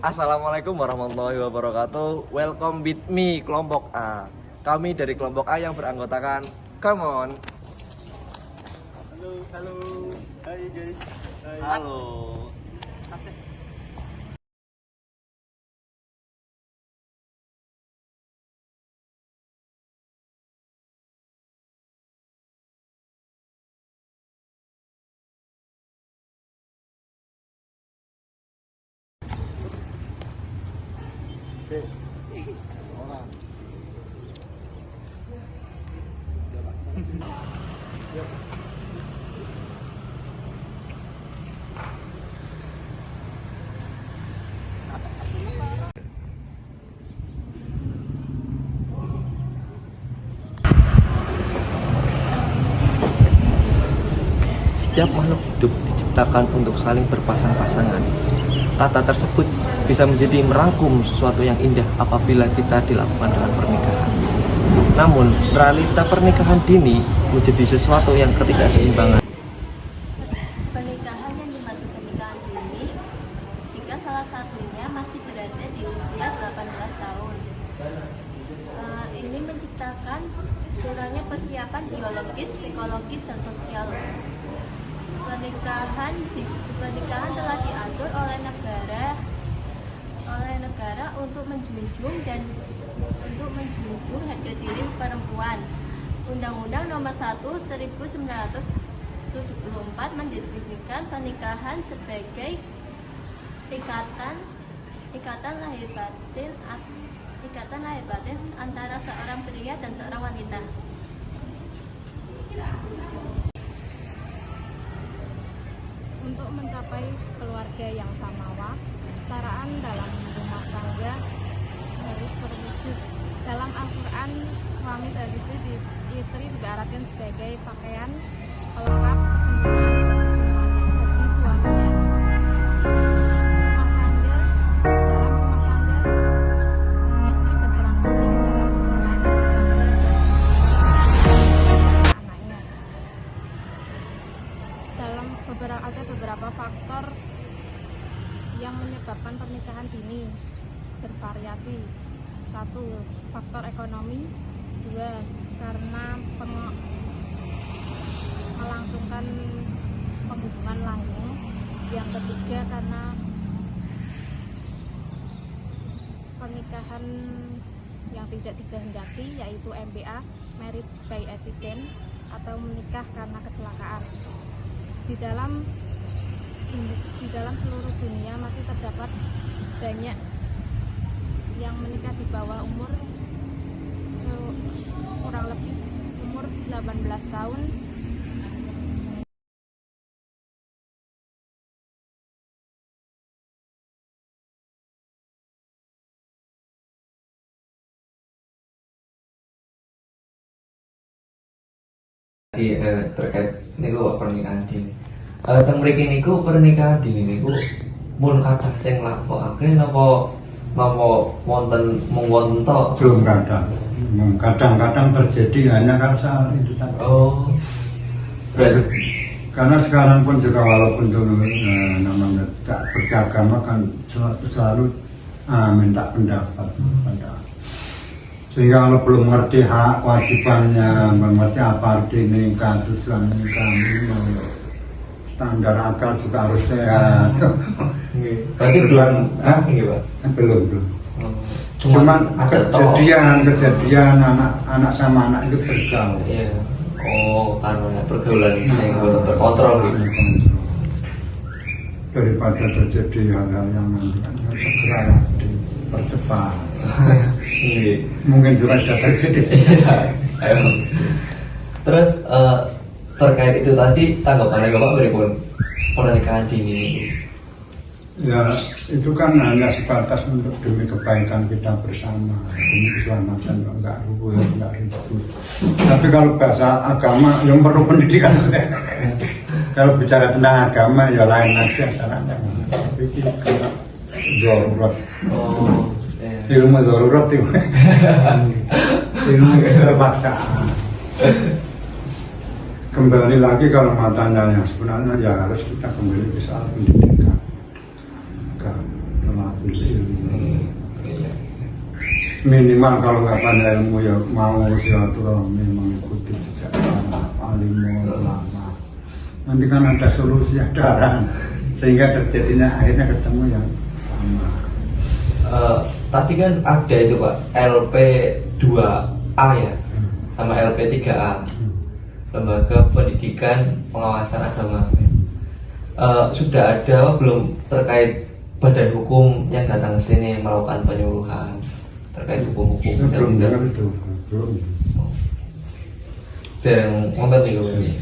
Assalamualaikum warahmatullahi wabarakatuh. Welcome with me kelompok A. Kami dari kelompok A yang beranggotakan Come on. Halo. Hai guys. Hai. Halo. Orang. Setiap makhluk hidup diciptakan untuk saling berpasang-pasangan. Kata tersebut bisa menjadi merangkum sesuatu yang indah apabila kita dilakukan dalam pernikahan. Namun, realita pernikahan dini menjadi sesuatu yang ketidakseimbangan. Pernikahan yang dimaksud pernikahan dini jika salah satunya masih berada di usia 18 tahun. Ini menciptakan kurangnya persiapan biologis, psikologis, dan sosial. Pernikahan telah diatur oleh negara untuk menjunjung harga diri perempuan. Undang-Undang Nomor 1 1974 mendefinisikan pernikahan sebagai ikatan lahir batin antara seorang pria dan seorang wanita. Untuk mencapai keluarga yang samawa, kesetaraan dalam rumah tangga harus terwujud. Dalam Al-Quran, suami dan istri diibaratkan sebagai pakaian pelengkap kesempurnaan semuanya bagi suaminya. Dalam rumah tangga, istri berperan penting dalam melayani anaknya. Ada beberapa faktor yang menyebabkan pernikahan dini bervariasi. 1. Faktor ekonomi. 2. Karena melangsungkan penghubungan langsung. Yang ketiga, karena pernikahan yang tidak dikehendaki, yaitu MBA, married by accident, atau menikah karena kecelakaan. Di dalam seluruh dunia masih terdapat banyak yang menikah di bawah umur kurang lebih umur 18 tahun. Terkait niku pernikahan dini. Teng mriki niku pernikahan dini niku mun kathah sing nglakokake napa wonten mung wonten to? Belum kadang. Kadang-kadang terjadi hanya karena itu tadi. Oh. Berarti Karena sekarang pun juga walaupun namanya tak beragama kan selalu minta pendapat. Sehingga kalau belum ngerti hak wajibannya, mengerti apa arti nikah, tujuan nikah, standar akal juga harus sehat. berarti belum nggih, Pak. Belum. Cuman kejadian anak sama anak itu bergaul. Iya. Oh, pergaulan sing boten terkontrol gitu. Daripada terjadi hal-hal yang nanti segera dipercepat. Mungkin juga sudah terjadi. Terus terkait itu tadi tanggapannya Bapak beripun pernikahan dini? Ya itu kan hanya sebatas untuk demi kebaikan kita bersama, demi keselamatan, enggak ribut. Tapi kalau bahasa agama yang perlu pendidikan. Kalau bicara tentang agama ya lain lagi acaranya. Tapi kalau darurat. Oh. Ilmu darurat itu. Ilmu terpaksa. Kembali lagi kalau matanya yang sebenarnya ya harus kita kembali ke soal pendidikan. Telah tabul ilmi. Minimal kalau nggak pandai ilmu ya mau silaturahmi mengikuti jejak para alim ulama. Nanti kan ada solusi, ada arahan sehingga terjadinya akhirnya ketemu yang sama. Tadi kan ada itu Pak LP2A ya sama LP3A, Lembaga Pendidikan Pengawasan Agama. Sudah ada belum terkait badan hukum yang datang ke sini melakukan penyuluhan terkait hukum-hukum undang-undang? Belum. Dan nonton nih ini.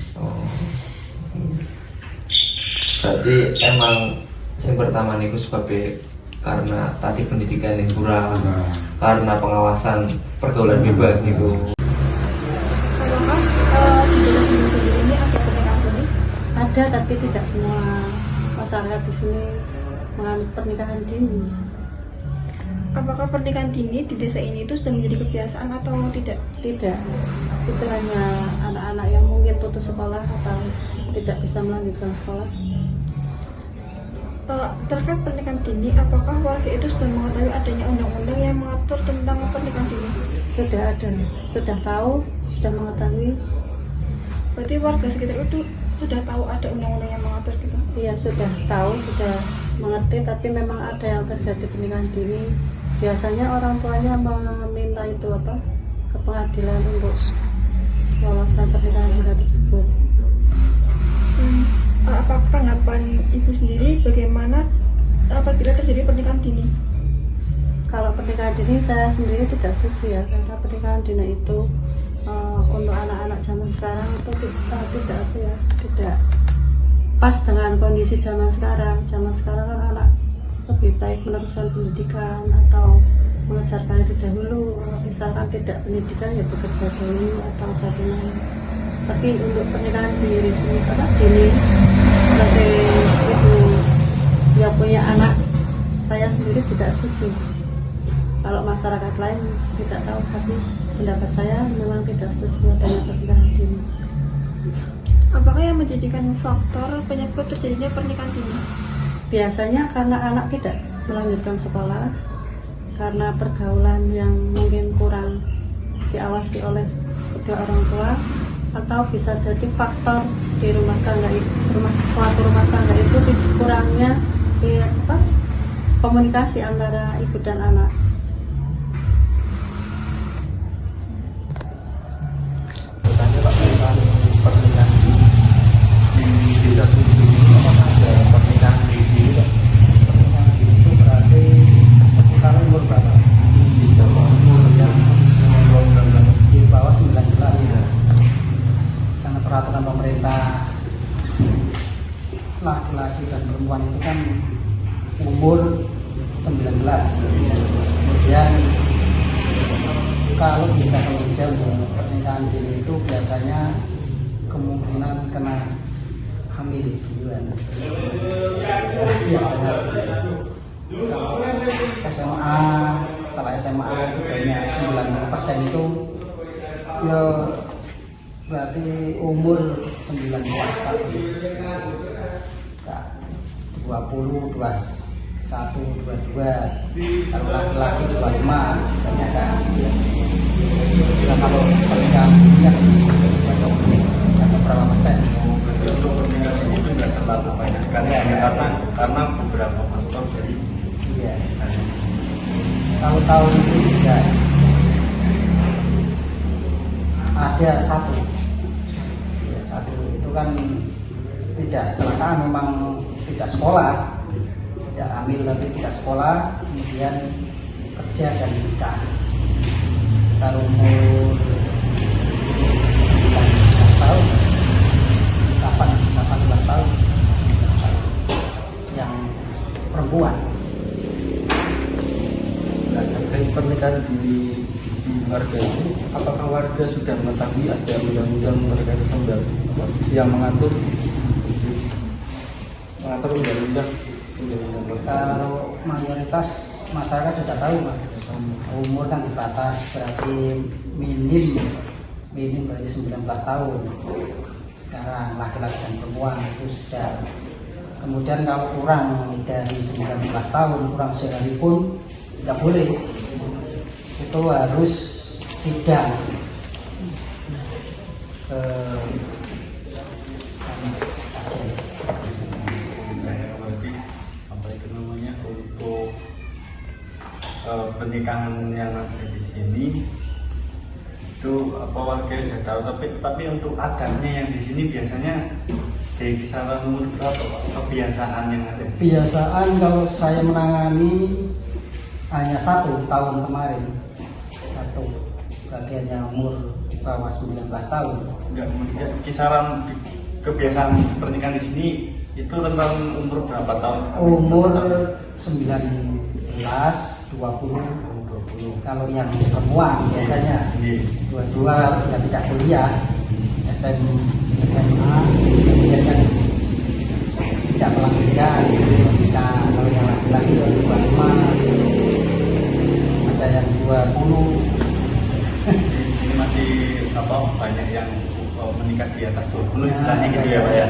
Berarti emang yang pertama nih sebagai karena tadi pendidikan yang kurang, karena pengawasan pergaulan bebas nih. Apakah di dalam sendiri ini ada pernikahan dini? Ada, tapi tidak semua masyarakat di sini menganut pernikahan dini. Apakah pernikahan dini di desa ini itu sudah menjadi kebiasaan atau tidak? Tidak, itu hanya anak-anak yang mungkin putus sekolah atau tidak bisa melanjutkan sekolah. Terkait pernikahan dini, apakah warga itu sudah mengetahui adanya undang-undang yang mengatur tentang pernikahan dini? Sudah ada, sudah tahu, sudah mengetahui. Berarti warga sekitar itu sudah tahu ada undang-undang yang mengatur gitu? Iya, sudah tahu, sudah mengerti, tapi memang ada yang terjadi pernikahan dini. Biasanya orang tuanya meminta itu ke pengadilan untuk meloloskan pernikahan dini tersebut. Apa tanggapan ibu sendiri bagaimana apabila terjadi pernikahan dini? Kalau pernikahan dini saya sendiri tidak setuju ya, karena pernikahan dini itu untuk anak-anak zaman sekarang itu tidak pas dengan kondisi zaman sekarang. Zaman sekarang kan anak lebih baik meneruskan pendidikan atau mengejar karir dahulu. Misalkan tidak pendidikan ya bekerja dulu atau bagaimana. Tapi untuk pernikahan dini sebagai ibu yang punya anak, saya sendiri tidak setuju. Kalau masyarakat lain tidak tahu, tapi pendapat saya memang tidak setuju adanya pernikahan dini. Apakah yang menjadikan faktor penyebab terjadinya pernikahan dini? Biasanya karena anak tidak melanjutkan sekolah, karena pergaulan yang mungkin kurang diawasi oleh kedua orang tua, atau bisa jadi faktor di suatu rumah tangga itu kurangnya komunikasi antara ibu dan anak. Pernikahan di desa Tujuh ini apakah ada pernikahan dini? Pernikahan dini itu berarti misalnya umur berapa? Di bawah umur yang Di bawah 19 ya. Karena peraturan pemerintah laki-laki dan perempuan itu kan umur 19. Kemudian kalau bisa kerja untuk pernikahan dini itu biasanya kemungkinan kena hamil duluan. Biasanya kalau SMA, setelah SMA itu banyak 90% itu ya berarti umur 19 tahun. 20, 21, 22. Kalau laki-laki 25 banyak kan. Dan kalau pernikahan dia ada berapa persen? untuk pernikahan dini itu nggak terlalu banyak sekali ya, karena beberapa faktor. Jadi Iya. Kalau tahun ini juga ada satu. Ya, satu itu kan tidak kecelakaan, memang tidak sekolah, tidak hamil tapi tidak sekolah, kemudian kerja dan nikah. Kita umur 18 tahun, 18 tahun yang perempuan. Nah, terkait pernikahan di warga itu, apakah warga sudah mengetahui ada undang-undang terkait yang mengatur undang-undang? Kalau mayoritas masyarakat sudah tahu, Mas. Umur kan dibatas, berarti minim berarti 19 tahun. Sekarang laki-laki dan perempuan itu Kemudian kalau kurang dari 19 tahun, kurang sehari pun tidak boleh. Itu harus sidang ke berarti apa itu namanya untuk pernikahan yang ada di sini itu apa warga sudah tahu, tapi untuk adatnya yang di sini biasanya dari kisaran umur berapa Pak? Kebiasaan yang ada di sini? kebiasaan. Kalau saya menangani hanya 1 tahun kemarin, 1, berarti hanya umur di bawah 19 tahun. Enggak, kisaran kebiasaan pernikahan di sini itu rentang umur berapa tahun? Umur 19, 20. Kalau yang perempuan biasanya Iya. 22 yang tidak kuliah, SMA, kemudian yang tidak melahirkan, kalau yang laki-laki 25, ada yang 20. Di sini masih apa banyak yang menikah di atas 20 istilahnya gitu ya Pak ya.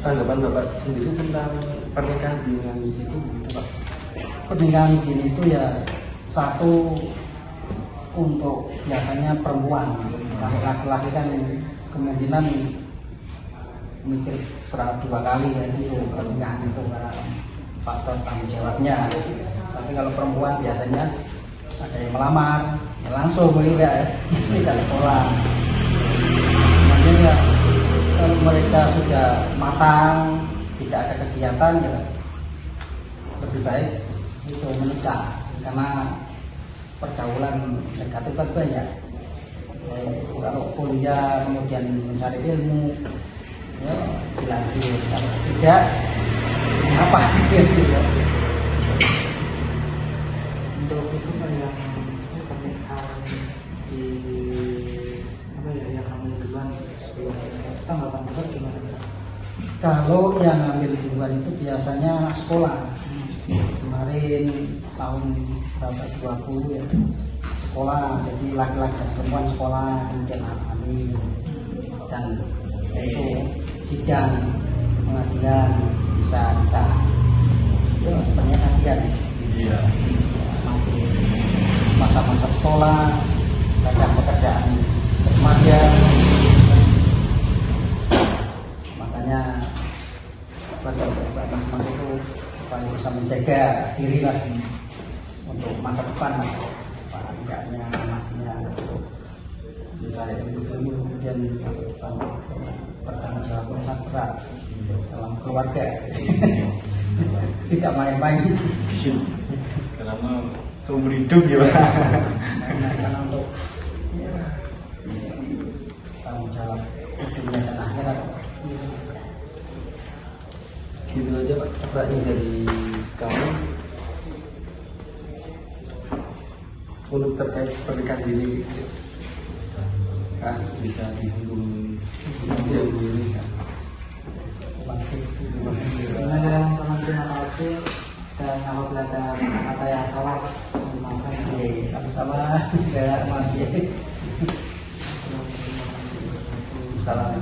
Tanggapan Bapak sendiri tentang pernikahan dini itu gitu Pak? Pernikahan dini itu ya satu untuk biasanya perempuan. Kalau laki-laki kan kemungkinan mikir 2 kali ya itu pernikahan itu karena faktor tanggung jawabnya. Tapi kalau perempuan biasanya ada yang melamar ya langsung menikah, tidak sekolah. Kemudian ya kalau mereka sudah matang, tidak ada kegiatan ya lebih baik itu menikah, karena pergaulan negatif kan banyak. Kalau kuliah kemudian mencari ilmu ya dilanjut, kalau tidak apa gitu ya. Untuk itu yang pernikahan di apa ya yang kamu duluan sebelum tanggapan Bapak gimana? Kalau yang ngambil duluan itu biasanya anak sekolah. Kemarin tahun berapa 20 ya sekolah, jadi laki-laki dan perempuan sekolah, kemudian hamil dan itu sidang pengadilan bisa kita ya sebenarnya kasihan. Iya. Masih masa-masa sekolah, banyak pekerjaan remaja, makanya bagi mas-mas itu supaya bisa menjaga diri lah untuk masa depan, enggaknya masnya mencari ilmu, kemudian masa depan bertanggung jawab sangat berat dalam keluarga. Tidak main-main. Karena seumur hidup ya Pak. Karena untuk tanggung jawab dunia dan akhirat. Gitu aja Pak, pertanyaan dari kami untuk terkait pernikahan dini bisa disinggung jauh ini kan. Karena yang terima kasih dan apabila ada kata yang salah dimaafkan. Sama-sama ya masih. Salam.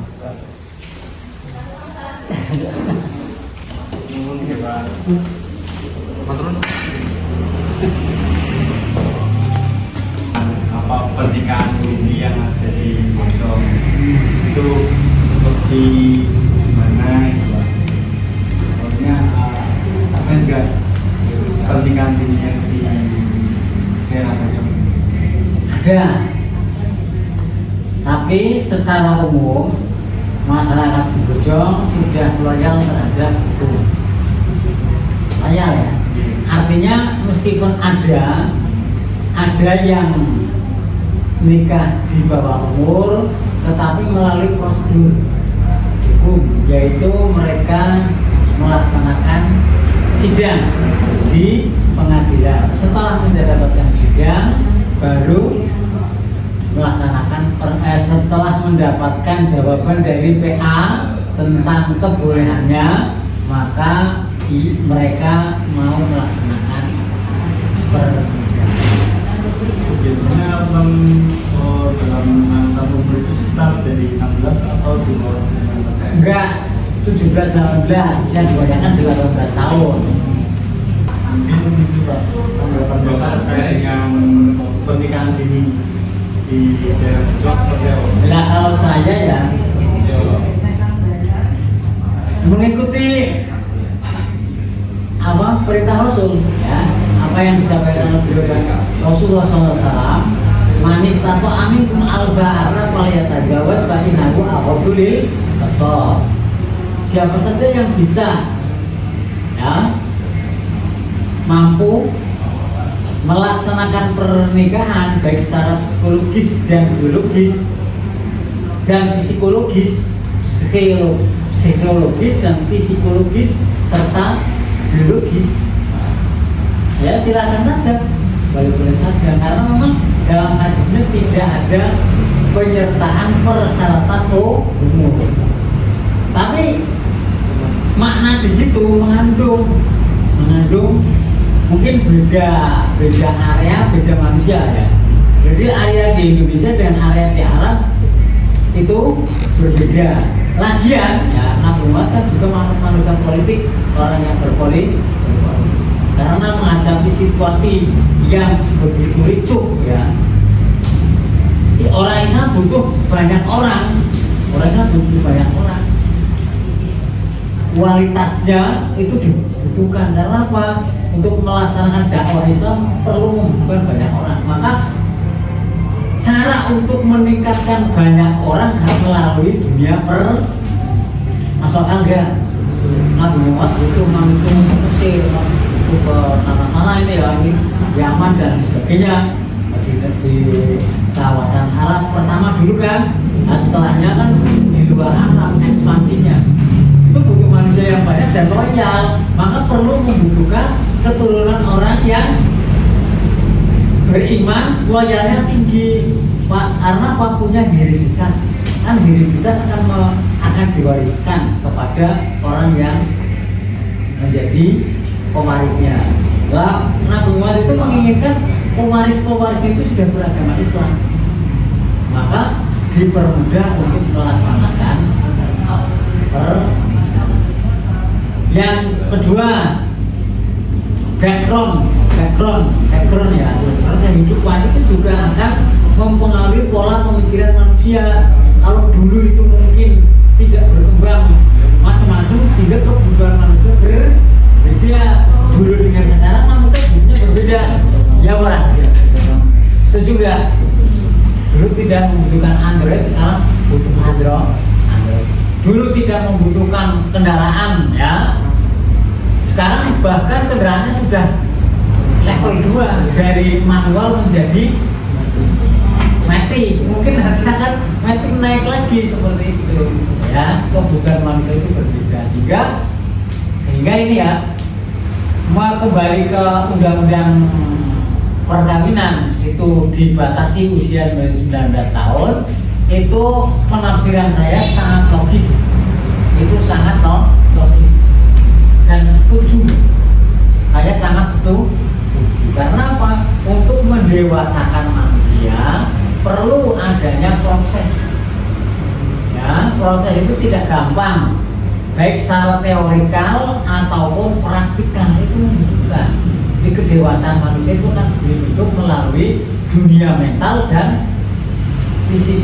Apa pernikahan ini yang ada di Pondok itu seperti gimana gitu Pak? Maksudnya ada enggak pernikahan ini yang di daerah Pondok? Ada, tapi secara umum masyarakat di Bojong sudah loyal terhadap hukum. Loyal ya. Artinya meskipun ada yang nikah di bawah umur, tetapi melalui prosedur hukum, yaitu mereka melaksanakan sidang di pengadilan. Setelah mendapatkan sidang, baru melaksanakan setelah mendapatkan jawaban dari PA tentang kebolehannya, maka mereka mau melaksanakan pernikahan. Biasanya dalam angka umur itu start dari 16 atau di bawah 16? Enggak, 17-18 yang kebanyakan 18 tahun. Mungkin itu Pak, tanggapan Bapak terkait dengan pernikahan dini di daerah Pucuk seperti apa? Nah kalau saya ya mengikuti apa perintah Rasul ya, apa yang disampaikan oleh Rasulullah SAW, manis tanpa amin al-ba'ara falyatajawaz fa innahu aqrabul qasas. Siapa saja yang bisa ya mampu melaksanakan pernikahan baik secara psikologis dan biologis dan psikologis, psikologis dan psikologis serta biologis, ya silakan saja, boleh saja, karena memang dalam hadisnya tidak ada penyertaan persyaratan umur. Tapi makna di situ mengandung mungkin beda area, beda manusia ya. Jadi area di Indonesia dan area di Arab itu berbeda. Lagian ya Nabi Muhammad kan juga manusia politik, orang yang berpolitik, karena menghadapi situasi yang begitu ricuh ya. Orang Islam butuh banyak orang, kualitasnya itu dibutuhkan. Karena apa? Untuk melaksanakan dakwah Islam perlu membutuhkan banyak orang. Maka cara untuk meningkatkan banyak orang harus melalui dunia masuk enggak? Nabi Muhammad itu manusia Mesir, itu ke sana-sana ini ya, ini Yaman dan sebagainya, di kawasan Arab pertama dulu kan. Nah setelahnya kan di luar Arab ekspansinya. Itu butuh manusia yang banyak dan loyal, maka perlu membutuhkan keturunan orang yang beriman, loyalnya tinggi, Pak, karena apa? Punya hereditas. Kan hereditas akan diwariskan kepada orang yang menjadi pewarisnya. Nah, Nabi Muhammad itu menginginkan pewaris itu sudah beragama Islam, maka dipermudah untuk melaksanakan yang kedua, background ya, karena kehidupan itu juga akan mempengaruhi pola pemikiran manusia. Kalau dulu itu mungkin tidak berkembang macam-macam sehingga kebutuhan manusia berbeda. Dulu dengan sekarang manusia butuhnya berbeda. Ya orang, setuju nggak? Dulu tidak membutuhkan Android, sekarang butuh Android. Dulu tidak membutuhkan kendaraan ya, sekarang bahkan kendaraannya sudah level 2, dari manual menjadi matic. Mungkin nanti akan matic naik lagi seperti itu ya. Kebutuhan manusia itu berbeda, sehingga ini ya, mau kembali ke undang-undang perkawinan itu dibatasi usia 19 tahun. Itu penafsiran saya sangat logis, itu sangat logis dan setuju. Saya sangat setuju. Karena apa? Untuk mendewasakan manusia perlu adanya proses. Ya, proses itu tidak gampang, baik secara teorikal ataupun praktikal. Itu membutuhkan. Di kedewasaan manusia itu kan dibentuk melalui dunia mental dan fisik.